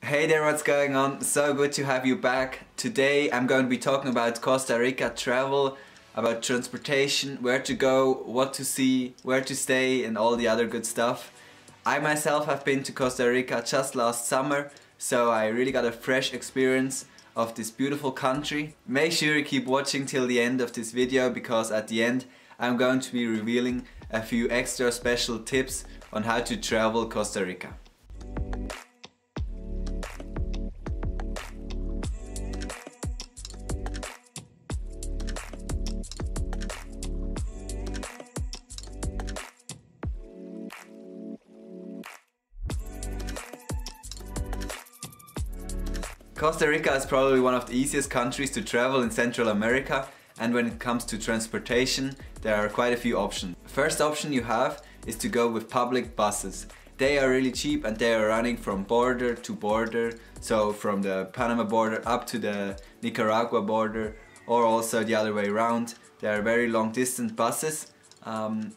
Hey there, what's going on? So good to have you back. Today I'm going to be talking about Costa Rica travel, about transportation, where to go, what to see, where to stay and all the other good stuff. I myself have been to Costa Rica just last summer, so I really got a fresh experience of this beautiful country. Make sure you keep watching till the end of this video, because at the end I'm going to be revealing a few extra special tips on how to travel Costa Rica. Costa Rica is probably one of the easiest countries to travel in Central America, and when it comes to transportation there are quite a few options. First option you have is to go with public buses. They are really cheap and they are running from border to border, so from the Panama border up to the Nicaragua border, or also the other way around. They are very long distance buses.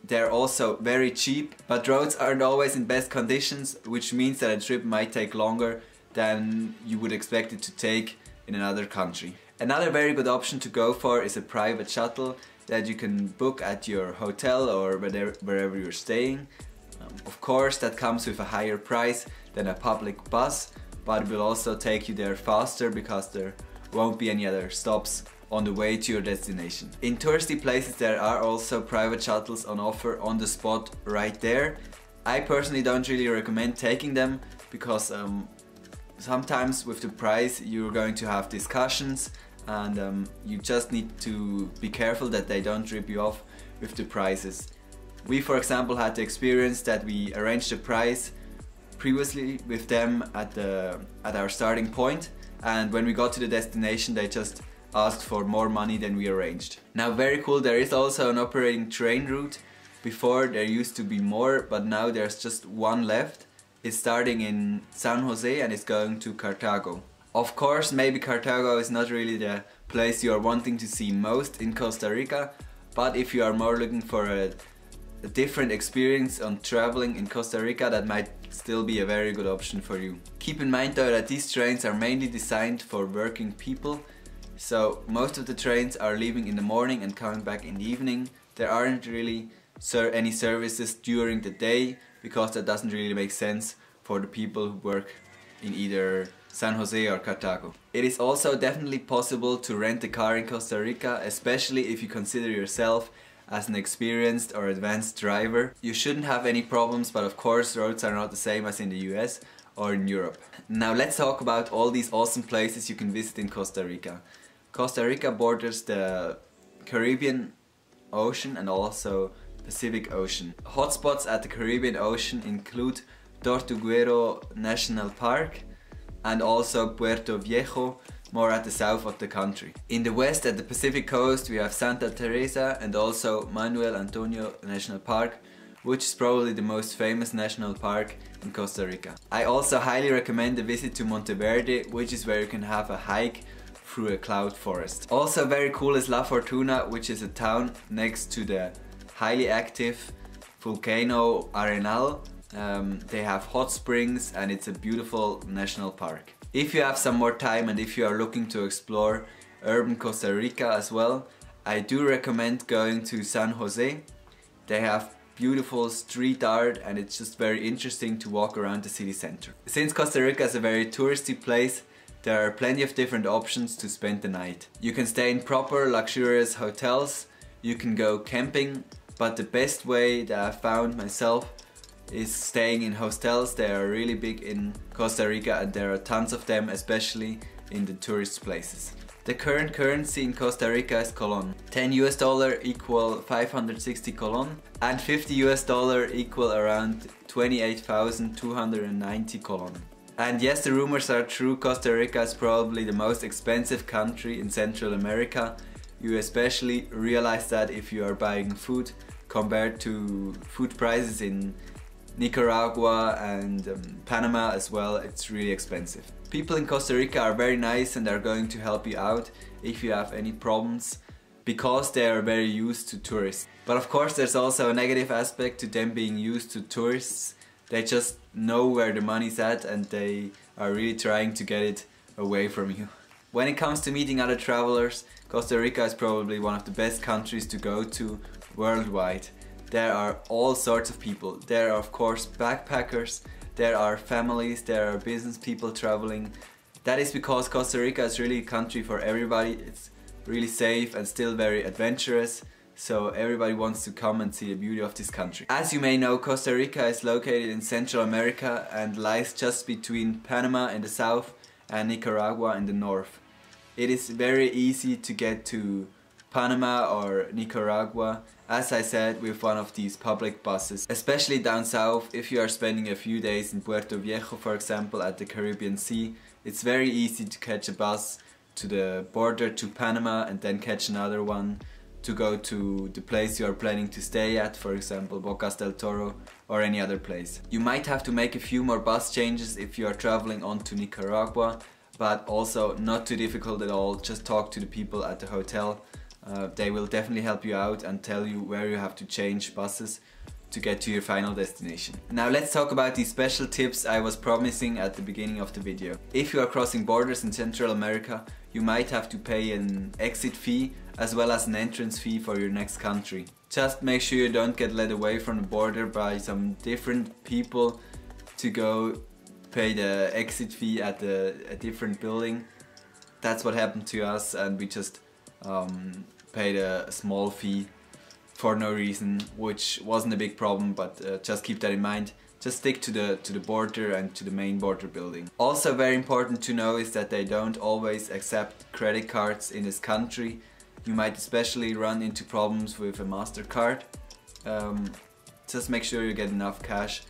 They're also very cheap, but roads aren't always in best conditions, which means that a trip might take longer than you would expect it to take in another country. Another very good option to go for is a private shuttle that you can book at your hotel or wherever you're staying. Of course that comes with a higher price than a public bus, but it will also take you there faster because there won't be any other stops on the way to your destination. In touristy places there are also private shuttles on offer on the spot right there. I personally don't really recommend taking them because sometimes with the price you're going to have discussions, and you just need to be careful that they don't rip you off with the prices. We, for example, had the experience that we arranged the price previously with them at our starting point, and when we got to the destination they just asked for more money than we arranged. Now, very cool, there is also an operating train route. Before there used to be more, but now there's just one left. It's starting in San Jose and it's going to Cartago. Of course, maybe Cartago is not really the place you are wanting to see most in Costa Rica, but if you are more looking for a different experience on traveling in Costa Rica, that might still be a very good option for you. Keep in mind though that these trains are mainly designed for working people, so most of the trains are leaving in the morning and coming back in the evening. There aren't really any services during the day, because that doesn't really make sense for the people who work in either San Jose or Cartago. It is also definitely possible to rent a car in Costa Rica, especially if you consider yourself as an experienced or advanced driver. You shouldn't have any problems, but of course roads are not the same as in the US or in Europe. Now let's talk about all these awesome places you can visit in Costa Rica. Costa Rica borders the Caribbean Ocean and also Pacific Ocean. Hotspots at the Caribbean Ocean include Tortuguero National Park and also Puerto Viejo, more at the south of the country. In the west at the Pacific coast we have Santa Teresa and also Manuel Antonio National Park, which is probably the most famous national park in Costa Rica. I also highly recommend a visit to Monteverde, which is where you can have a hike through a cloud forest. Also very cool is La Fortuna, which is a town next to the highly active volcano Arenal. They have hot springs and it's a beautiful national park. If you have some more time and if you are looking to explore urban Costa Rica as well, I do recommend going to San Jose. They have beautiful street art and it's just very interesting to walk around the city center. Since Costa Rica is a very touristy place, there are plenty of different options to spend the night. You can stay in proper luxurious hotels, you can go camping, but the best way that I found myself is staying in hostels. They are really big in Costa Rica and there are tons of them, especially in the tourist places. The current currency in Costa Rica is colon. 10 US dollar equal 560 colon and 50 US dollar equal around 28,290 colon. And yes, the rumors are true, Costa Rica is probably the most expensive country in Central America. You especially realize that if you are buying food compared to food prices in Nicaragua and Panama as well, it's really expensive. People in Costa Rica are very nice and are going to help you out if you have any problems, because they are very used to tourists. But of course there's also a negative aspect to them being used to tourists. They just know where the money's at and they are really trying to get it away from you. When it comes to meeting other travelers, Costa Rica is probably one of the best countries to go to worldwide. There are all sorts of people. There are of course backpackers, there are families, there are business people traveling. That is because Costa Rica is really a country for everybody. It's really safe and still very adventurous, so everybody wants to come and see the beauty of this country. As you may know, Costa Rica is located in Central America and lies just between Panama in the south and Nicaragua in the north. It is very easy to get to Panama or Nicaragua, as I said, with one of these public buses. Especially down south, if you are spending a few days in Puerto Viejo, for example, at the Caribbean Sea, it's very easy to catch a bus to the border to Panama and then catch another one to go to the place you are planning to stay at, for example Bocas del Toro or any other place. You might have to make a few more bus changes if you are traveling on to Nicaragua, but also not too difficult at all. Just talk to the people at the hotel. They will definitely help you out and tell you where you have to change buses to get to your final destination. Now let's talk about these special tips I was promising at the beginning of the video. If you are crossing borders in Central America, you might have to pay an exit fee as well as an entrance fee for your next country. Just make sure you don't get led away from the border by some different people to go pay the exit fee at a different building. That's what happened to us, and we just paid a small fee for no reason, which wasn't a big problem, but just keep that in mind. Just stick to the border and to the main border building. Also very important to know is that they don't always accept credit cards in this country. You might especially run into problems with a MasterCard. Just make sure you get enough cash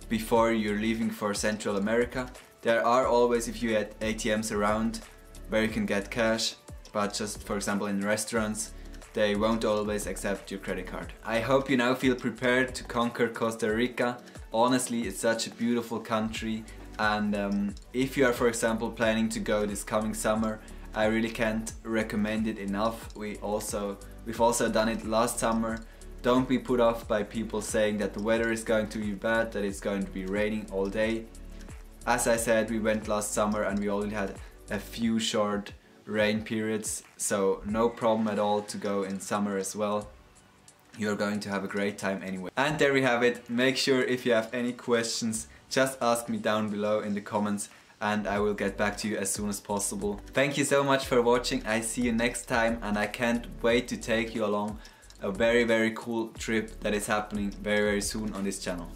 before you're leaving for Central America. There are always a few ATMs around where you can get cash, but just for example in restaurants, they won't always accept your credit card. I hope you now feel prepared to conquer Costa Rica. Honestly, it's such a beautiful country, and if you are, for example, planning to go this coming summer, I really can't recommend it enough. We've also done it last summer. Don't be put off by people saying that the weather is going to be bad, that it's going to be raining all day. As I said, we went last summer and we only had a few short rain periods, so no problem at all to go in summer as well. You're going to have a great time anyway. And there we have it. Make sure if you have any questions, just ask me down below in the comments and I will get back to you as soon as possible. Thank you so much for watching. I see you next time, and I can't wait to take you along a very cool trip that is happening very soon on this channel.